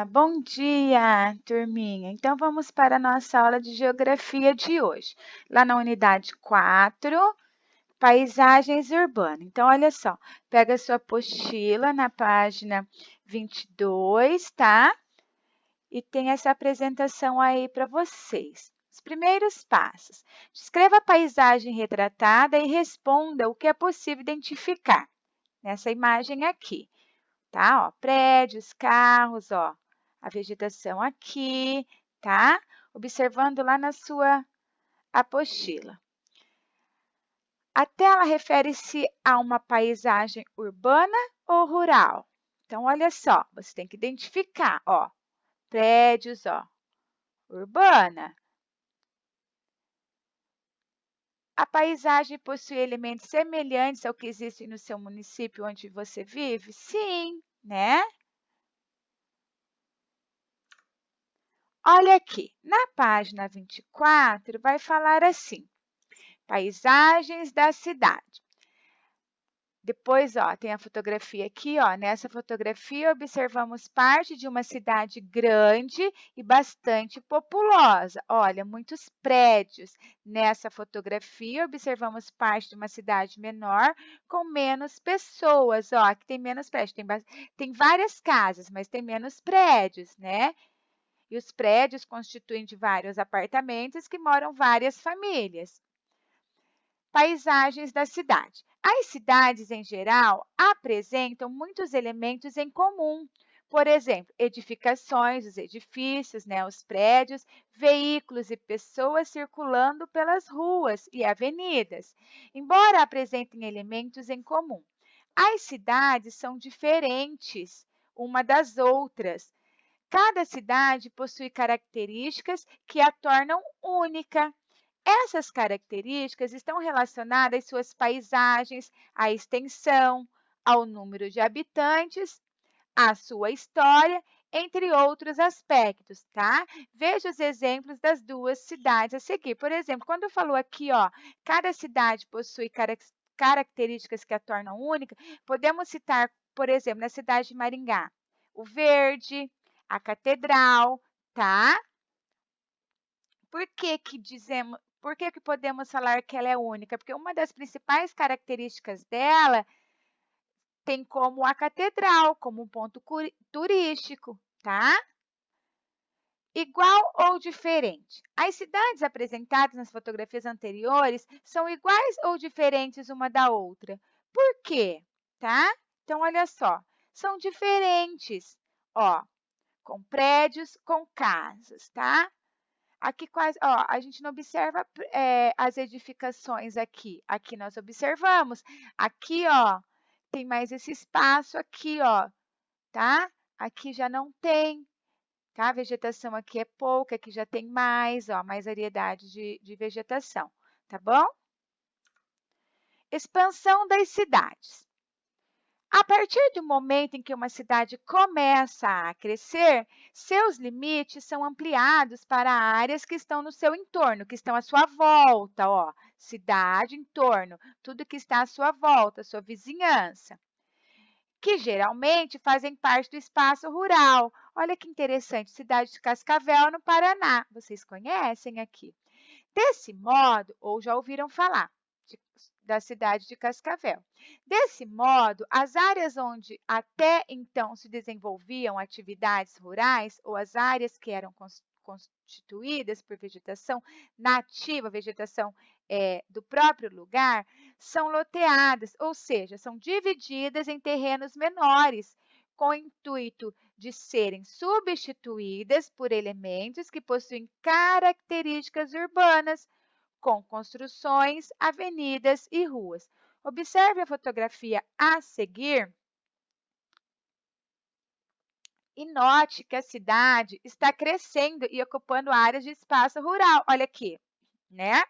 Bom dia, turminha. Então, vamos para a nossa aula de geografia de hoje. Lá na unidade 4, paisagens urbanas. Então, olha só, pega a sua apostila na página 22, tá? E tem essa apresentação aí para vocês. Os primeiros passos. Descreva a paisagem retratada e responda o que é possível identificar nessa imagem aqui. Tá? Ó, prédios, carros, ó, a vegetação aqui, tá? Observando lá na sua apostila. A tela refere-se a uma paisagem urbana ou rural? Então, olha só, você tem que identificar, ó, prédios, ó, urbana. A paisagem possui elementos semelhantes ao que existe no seu município onde você vive? Sim, né? Olha aqui, na página 24, vai falar assim, paisagens da cidade. Depois, ó, tem a fotografia aqui, ó. Nessa fotografia, observamos parte de uma cidade grande e bastante populosa. Olha, muitos prédios. Nessa fotografia, observamos parte de uma cidade menor com menos pessoas. Ó, aqui tem menos prédios. Tem várias casas, mas tem menos prédios, né? E os prédios constituem de vários apartamentos que moram várias famílias. Paisagens da cidade. As cidades, em geral, apresentam muitos elementos em comum. Por exemplo, edificações, os edifícios, né, os prédios, veículos e pessoas circulando pelas ruas e avenidas, embora apresentem elementos em comum. As cidades são diferentes uma das outras. Cada cidade possui características que a tornam única. Essas características estão relacionadas às suas paisagens, à extensão, ao número de habitantes, à sua história, entre outros aspectos, tá? Veja os exemplos das duas cidades a seguir. Por exemplo, quando falou aqui, ó, cada cidade possui características que a tornam única, podemos citar, por exemplo, na cidade de Maringá, o verde, a catedral, tá? Por que podemos falar que ela é única? Porque uma das principais características dela tem como a catedral, como um ponto turístico, tá? Igual ou diferente? As cidades apresentadas nas fotografias anteriores são iguais ou diferentes uma da outra? Por quê? Tá? Então, olha só, são diferentes, ó, com prédios, com casas, tá? Aqui quase, ó, a gente não observa as edificações aqui. Aqui nós observamos. Aqui, ó, tem mais esse espaço aqui, ó, tá? Aqui já não tem, tá? A vegetação aqui é pouca, aqui já tem mais, ó, mais variedade de vegetação, tá bom? Expansão das cidades. A partir do momento em que uma cidade começa a crescer, seus limites são ampliados para áreas que estão no seu entorno, que estão à sua volta, ó, cidade, entorno, tudo que está à sua volta, sua vizinhança, que geralmente fazem parte do espaço rural. Olha que interessante, cidade de Cascavel, no Paraná. Vocês conhecem aqui? Desse modo, ou já ouviram falar da cidade de Cascavel. Desse modo, as áreas onde até então se desenvolviam atividades rurais, ou as áreas que eram constituídas por vegetação nativa, vegetação do próprio lugar, são loteadas, ou seja, são divididas em terrenos menores, com o intuito de serem substituídas por elementos que possuem características urbanas, com construções, avenidas e ruas. Observe a fotografia a seguir e note que a cidade está crescendo e ocupando áreas de espaço rural. Olha aqui, né?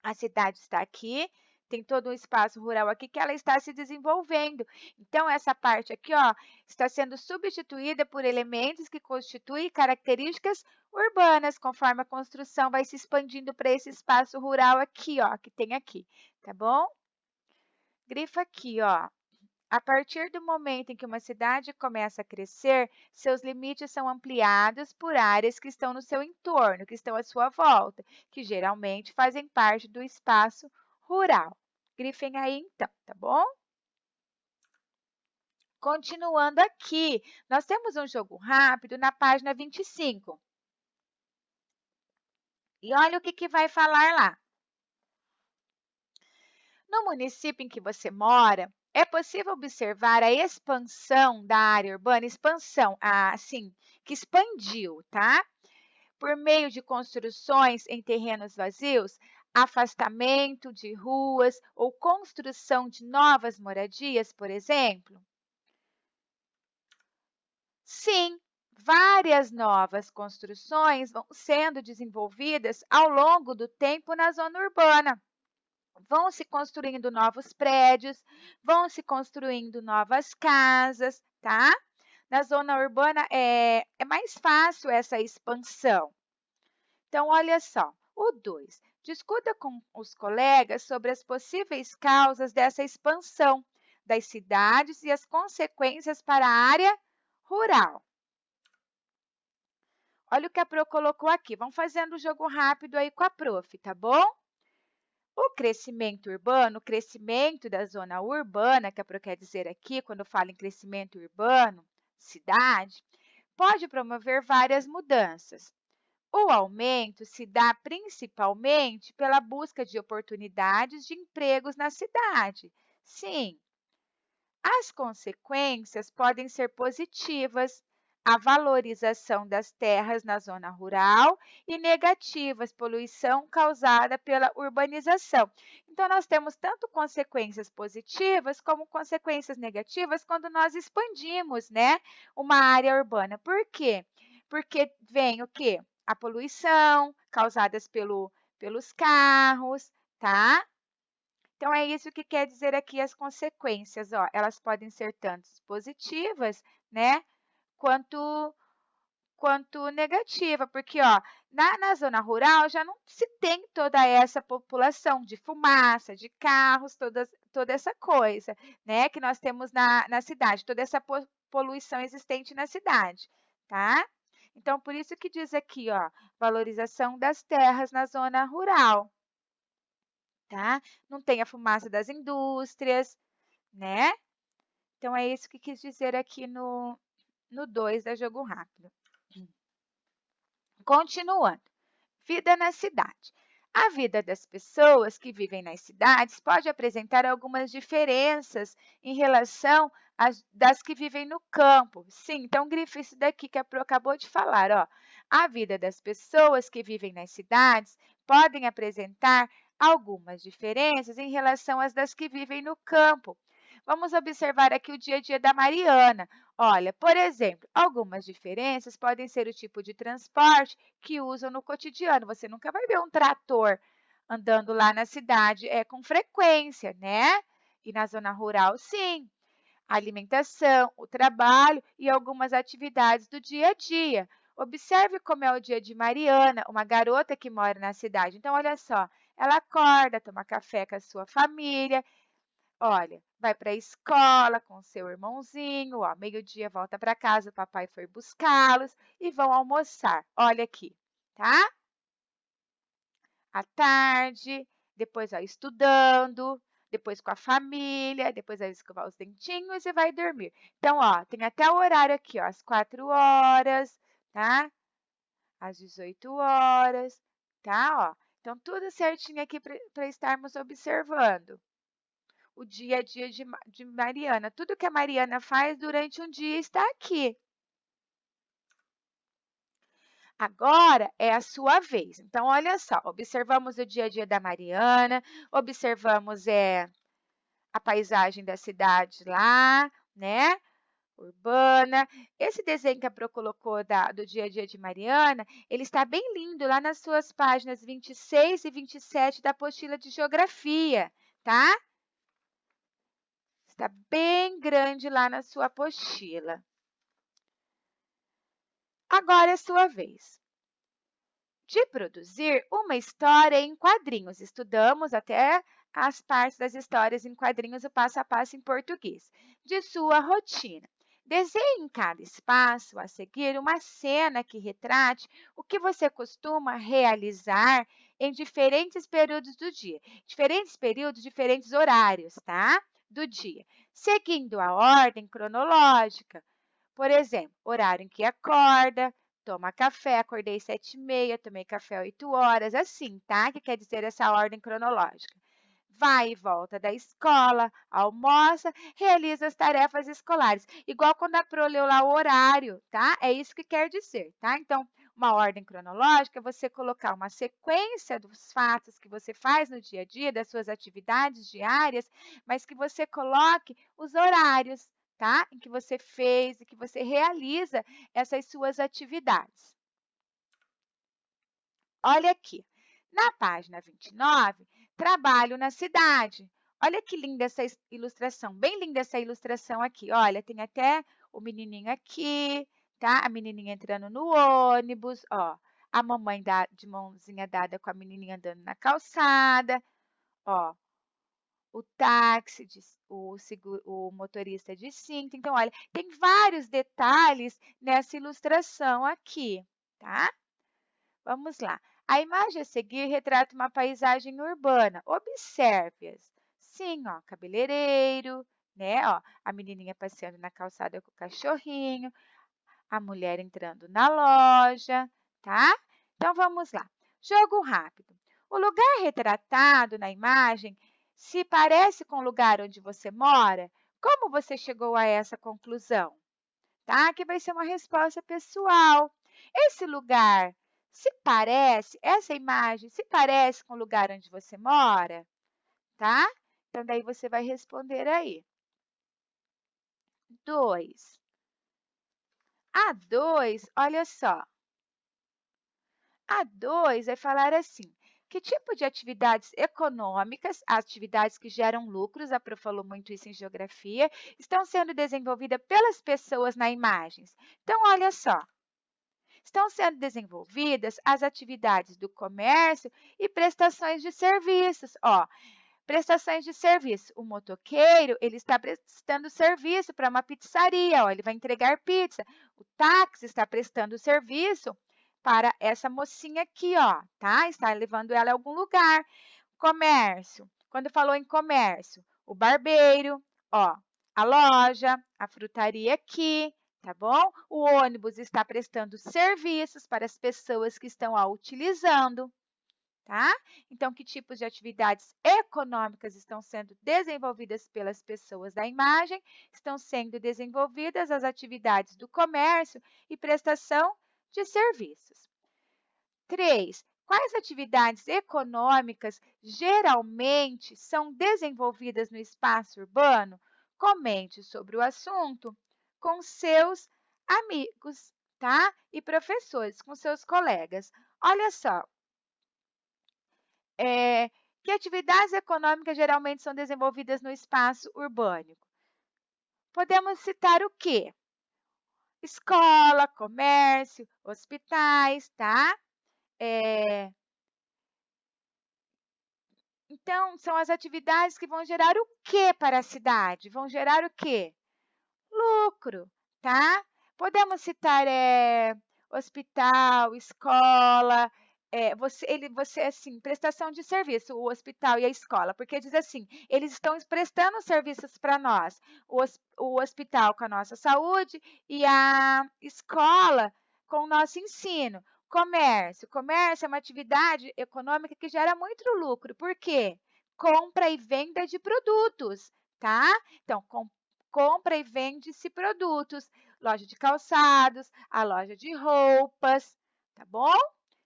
A cidade está aqui, tem todo um espaço rural aqui que ela está se desenvolvendo. Então, essa parte aqui, ó, está sendo substituída por elementos que constituem características urbanas, conforme a construção vai se expandindo para esse espaço rural aqui, ó, que tem aqui, tá bom? Grifa aqui, ó, A partir do momento em que uma cidade começa a crescer, seus limites são ampliados por áreas que estão no seu entorno, que estão à sua volta, que geralmente fazem parte do espaço rural. Grifem aí então, tá bom? Continuando aqui, nós temos um jogo rápido na página 25. E olha o que vai falar lá. No município em que você mora, é possível observar a expansão da área urbana, expansão, assim, que expandiu, tá? Por meio de construções em terrenos vazios, afastamento de ruas ou construção de novas moradias, por exemplo? Sim, várias novas construções vão sendo desenvolvidas ao longo do tempo na zona urbana. Vão se construindo novos prédios, vão se construindo novas casas, tá? Na zona urbana é mais fácil essa expansão. Então, olha só, o 2. Discuta com os colegas sobre as possíveis causas dessa expansão das cidades e as consequências para a área rural. Olha o que a Pro colocou aqui. Vamos fazendo o jogo rápido aí com a prof, tá bom? O crescimento urbano, o crescimento da zona urbana, que a Pro quer dizer aqui, quando fala em crescimento urbano, cidade, pode promover várias mudanças. O aumento se dá principalmente pela busca de oportunidades de empregos na cidade. Sim, as consequências podem ser positivas, a valorização das terras na zona rural e negativas, poluição causada pela urbanização. Então, nós temos tanto consequências positivas como consequências negativas quando nós expandimos, né, uma área urbana. Por quê? Porque vem o quê? A poluição causadas pelos carros, tá? Então, é isso que quer dizer aqui as consequências, ó. Elas podem ser tanto positivas, né, quanto, quanto negativa, porque, ó, na zona rural já não se tem toda essa população de fumaça, de carros, toda essa coisa, né, que nós temos na cidade, toda essa poluição existente na cidade, tá? Então, por isso que diz aqui, ó, valorização das terras na zona rural, tá? Não tem a fumaça das indústrias, né? Então, é isso que quis dizer aqui no 2 da Jogo Rápido. Continuando. Vida na cidade. A vida das pessoas que vivem nas cidades pode apresentar algumas diferenças em relação às das que vivem no campo. Sim, então grife isso daqui que a Pro acabou de falar, ó. A vida das pessoas que vivem nas cidades podem apresentar algumas diferenças em relação às das que vivem no campo. Vamos observar aqui o dia a dia da Mariana. Olha, por exemplo, algumas diferenças podem ser o tipo de transporte que usam no cotidiano. Você nunca vai ver um trator andando lá na cidade com frequência, né? E na zona rural, sim. A alimentação, o trabalho e algumas atividades do dia a dia. Observe como é o dia de Mariana, uma garota que mora na cidade. Então, olha só, ela acorda, toma café com a sua família. Olha, vai para a escola com seu irmãozinho, ó, meio-dia volta para casa, o papai foi buscá-los e vão almoçar. Olha aqui, tá? À tarde, depois ó, estudando, depois com a família, depois vai escovar os dentinhos e vai dormir. Então, ó, tem até o horário aqui, ó, às 4 horas, tá? Às 18 horas, tá? Ó, então, tudo certinho aqui para estarmos observando o dia a dia de Mariana. Tudo que a Mariana faz durante um dia está aqui. Agora é a sua vez. Então, olha só, observamos o dia a dia da Mariana, observamos a paisagem da cidade lá, né? Urbana. Esse desenho que a Pro colocou do dia a dia de Mariana, ele está bem lindo lá nas suas páginas 26 e 27 da apostila de geografia, tá? Está bem grande lá na sua apostila. Agora é sua vez de produzir uma história em quadrinhos. Estudamos até as partes das histórias em quadrinhos, o passo a passo em português, de sua rotina. Desenhe em cada espaço a seguir uma cena que retrate o que você costuma realizar em diferentes períodos do dia. Diferentes períodos, diferentes horários, tá? Do dia, seguindo a ordem cronológica. Por exemplo, horário em que acorda, toma café, acordei 7h30, tomei café 8 horas, assim, tá? Que quer dizer essa ordem cronológica. Vai e volta da escola, almoça, realiza as tarefas escolares. Igual quando a Pro leu lá o horário, tá? É isso que quer dizer, tá? Então, uma ordem cronológica é você colocar uma sequência dos fatos que você faz no dia a dia, das suas atividades diárias, mas que você coloque os horários, tá? Em que você fez e que você realiza essas suas atividades. Olha aqui, na página 29, trabalho na cidade. Olha que linda essa ilustração, bem linda essa ilustração aqui. Olha, tem até o menininho aqui, tá? A menininha entrando no ônibus, ó. A mamãe de mãozinha dada com a menininha andando na calçada, ó. O táxi, o motorista de cinto. Então, olha, tem vários detalhes nessa ilustração aqui, tá? Vamos lá. A imagem a seguir retrata uma paisagem urbana. Observe-as. Sim, ó, cabeleireiro, né? Ó, a menininha passeando na calçada com o cachorrinho, a mulher entrando na loja, tá? Então vamos lá. Jogo rápido. O lugar retratado na imagem se parece com o lugar onde você mora? Como você chegou a essa conclusão? Tá? Que vai ser uma resposta pessoal. Esse lugar se parece, essa imagem se parece com o lugar onde você mora? Tá? Então, daí você vai responder aí. 2. A 2, olha só. A 2 vai falar assim: que tipo de atividades econômicas, atividades que geram lucros, a Pro falou muito isso em geografia, estão sendo desenvolvidas pelas pessoas na imagens? Então, olha só. Estão sendo desenvolvidas as atividades do comércio e prestações de serviços. Ó, prestações de serviço. O motoqueiro, ele está prestando serviço para uma pizzaria, ó, ele vai entregar pizza. O táxi está prestando serviço para essa mocinha aqui, ó, tá? Está levando ela a algum lugar. Comércio. Quando falou em comércio, o barbeiro, ó, a loja, a frutaria aqui, tá bom? O ônibus está prestando serviços para as pessoas que estão a utilizando, tá? Então, que tipos de atividades econômicas estão sendo desenvolvidas pelas pessoas da imagem? Estão sendo desenvolvidas as atividades do comércio e prestação de serviços. 3. Quais atividades econômicas geralmente são desenvolvidas no espaço urbano? Comente sobre o assunto com seus amigos, tá? E professores, com seus colegas. Olha só, que atividades econômicas geralmente são desenvolvidas no espaço urbano? Podemos citar o quê? Escola, comércio, hospitais, tá? Então, são as atividades que vão gerar o quê para a cidade? Vão gerar o quê? Lucro, tá? Podemos citar hospital, escola, você assim, prestação de serviço, o hospital e a escola, porque diz assim, eles estão prestando serviços para nós, o hospital com a nossa saúde e a escola com o nosso ensino. Comércio é uma atividade econômica que gera muito lucro, por quê? Compra e venda de produtos, tá? Então, compra e vende-se produtos, loja de calçados, a loja de roupas, tá bom?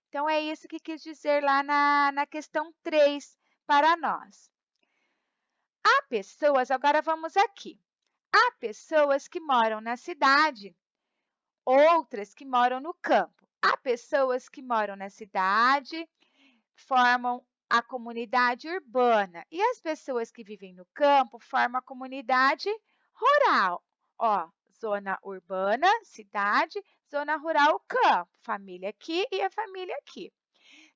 Então, é isso que quis dizer lá na questão 3 para nós. Há pessoas, agora vamos aqui. Há pessoas que moram na cidade, outras que moram no campo. Há pessoas que moram na cidade, formam a comunidade urbana. E as pessoas que vivem no campo formam a comunidade rural. Ó, zona urbana, cidade, zona rural, campo. Família aqui e a família aqui.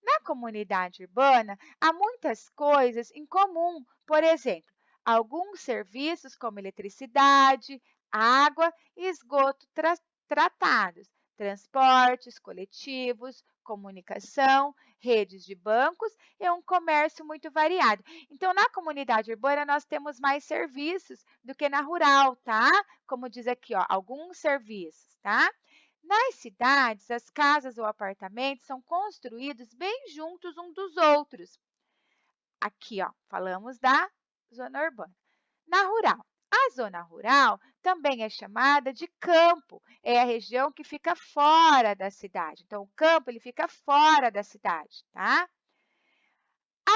Na comunidade urbana, há muitas coisas em comum, por exemplo, alguns serviços como eletricidade, água e esgoto tratados, transportes coletivos, comunicação, redes de bancos e um comércio muito variado. Então, na comunidade urbana, nós temos mais serviços do que na rural, tá? Como diz aqui, ó, alguns serviços, tá? Nas cidades, as casas ou apartamentos são construídos bem juntos uns dos outros. Aqui, ó, falamos da zona urbana. Na rural, a zona rural também é chamada de campo. É a região que fica fora da cidade. Então, o campo ele fica fora da cidade, tá?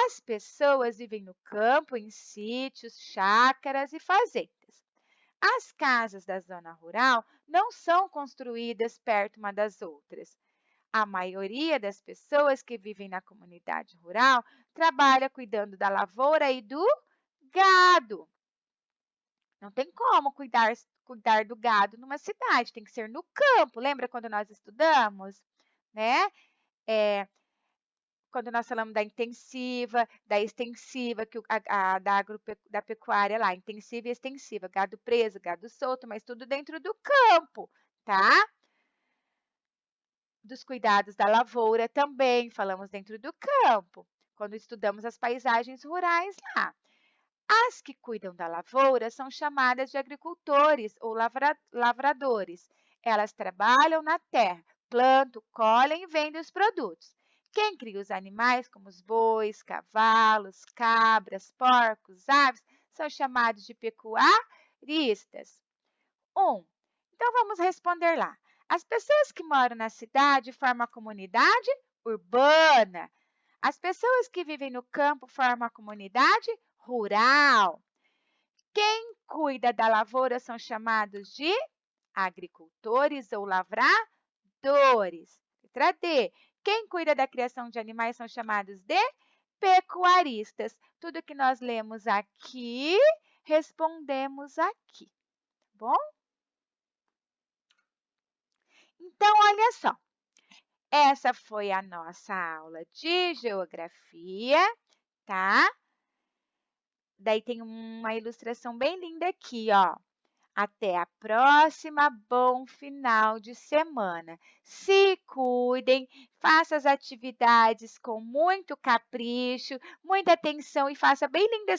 As pessoas vivem no campo, em sítios, chácaras e fazendas. As casas da zona rural não são construídas perto uma das outras. A maioria das pessoas que vivem na comunidade rural trabalha cuidando da lavoura e do gado. Não tem como cuidar do gado numa cidade, tem que ser no campo. Lembra quando nós estudamos, né? É, quando nós falamos da intensiva, da extensiva, da pecuária lá, intensiva e extensiva, gado preso, gado solto, mas tudo dentro do campo, tá? Dos cuidados da lavoura também, falamos dentro do campo, quando estudamos as paisagens rurais lá. As que cuidam da lavoura são chamadas de agricultores ou lavradores. Elas trabalham na terra, plantam, colhem e vendem os produtos. Quem cria os animais, como os bois, cavalos, cabras, porcos, aves, são chamados de pecuaristas. 1. Então, vamos responder lá. As pessoas que moram na cidade formam a comunidade urbana. As pessoas que vivem no campo formam a comunidade rural. Quem cuida da lavoura são chamados de agricultores ou lavradores. Letra D. Quem cuida da criação de animais são chamados de pecuaristas. Tudo que nós lemos aqui, respondemos aqui, tá bom? Então, olha só, essa foi a nossa aula de geografia, tá? Daí tem uma ilustração bem linda aqui, ó. Até a próxima, bom final de semana. Se cuidem, faça as atividades com muito capricho, muita atenção e faça bem linda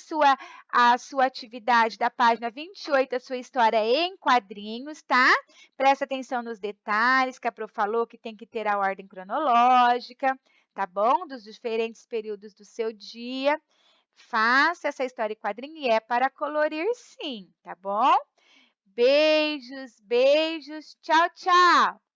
a sua atividade da página 28, a sua história em quadrinhos, tá? Presta atenção nos detalhes que a Pro falou que tem que ter a ordem cronológica, tá bom? Dos diferentes períodos do seu dia. Faça essa história em quadrinho e é para colorir sim, tá bom? Beijos, beijos. Tchau, tchau.